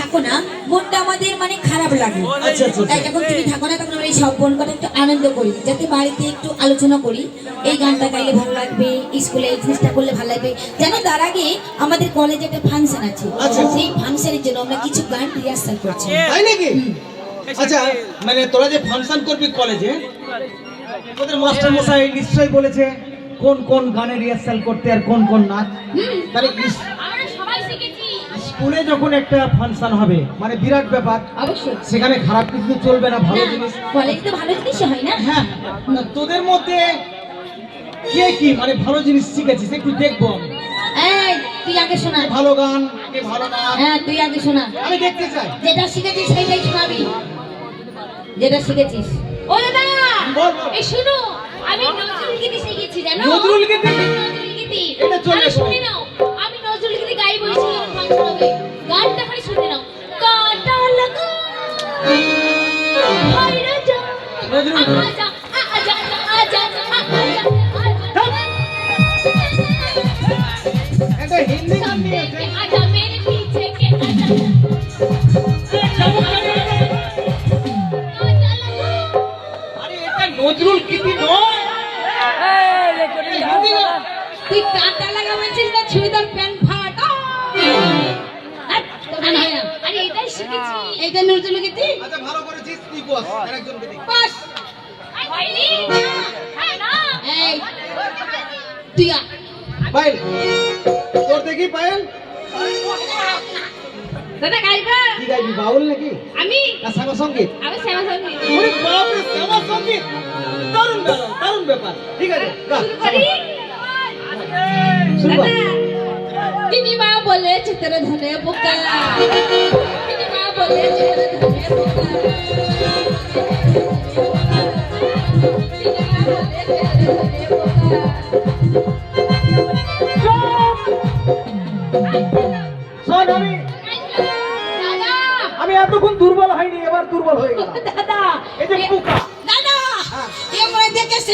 থাকো না মনটা আমাদের মানে খারাপ লাগে। তাই যখন তুমি থাকো না তখন আমরা এই সব বোন কটা একটু আনন্দ করি, যাতে বাড়িতে একটু আলোচনা করি এই গানটা গাইলে ভালো লাগবে, স্কুলে এই জিনিসটা করলে ভালো লাগবে। জানো তার আগে আমাদের কলেজে একটা ফাংশন আছে, সেই ফাংশনের জন্য আমরা কিছু গান রিহার্সাল করছি। তাই নাকি? আচ্ছা, মানে তোরা যে ফাংশন করবি কলেজে, তোদের মাস্টার মশাই নিশ্চয়ই বলেছে কোন কোন গানের রিহার্সাল করতে আর কোন কোন নাচ। তাহলে আমরা সবাই শিখেছি। স্কুলে যখন একটা ফাংশন হবে মানে বিরাট ব্যাপার, অবশ্যই সেখানে খারাপ কিছু চলবে না, ভালো জিনিস। কলেজে তো ভালো জিনিস হয় না। হ্যাঁ, তা তোদের মধ্যে কে কি মানে ভালো জিনিস শিখেছিস একটু দেখবো আমি। এই তুই আগে শোনা। ভালো গান, কে ভালো নাচ, হ্যাঁ তুই আগে শোনা, আমি দেখতে চাই। যেটা শিখেছিস সেইটাই শোনাবি, যেটা শিখেছিস। ও দাদা, বল, বল। এই শুনো, আমি নজরুল গীতি শিখেছি জানো? নজরুল গীতি? নজরুল গীতি। এটা চলে আরে শোনো। শুনে নাও, আমি নজরুল গীতি গাইবো সেই ফাংশন হবে। গানটা খালি শুনে নাও। কাটা লাগা ভাইরা যা নজরুল আজা আজা আজা আজা এটা হিন্দি গান নিয়েছে। आजा मेरे पीछे के आजा আরে এটা নজরুল গীতি নয়, হিন্দি গান। তুই কাটা লাগা বলছিস না ছুরিদার প্যান্ট ফাটা? अरे এটাই শিখেছি। এইটা নজরুল গীতি। আচ্ছা, ভালো করেছিস, তুই বস আরেকজনকে দেখি। বাস আই ভাইনি হ্যাঁ না এই তুই আ। পায়েল, তোর দেখি পায়েল। দাদা গাইবা? কি গাইবি, বাউল নাকি আমি না শ্যামা সঙ্গীত? আমি শ্যামা সঙ্গীত ওরে বাপরে, শ্যামা সঙ্গীত, দারুণ দারুণ দারুণ ব্যাপার। ঠিক আছে, গা, শুরু করি। শুরু কর। দাদা তিনি মা বলে চিত্র ধনে পোকা তিনি মা বলে চিত্র ধনে পোকা তিনি মা বলে চিত্র ধনে পোকা। শোন, দাদা আমি এতক্ষণ দুর্বল হয়নি, এবার দুর্বল হয়ে গেলাম। দাদা এই যে পোকা, দাদা এ মনে দেখে সে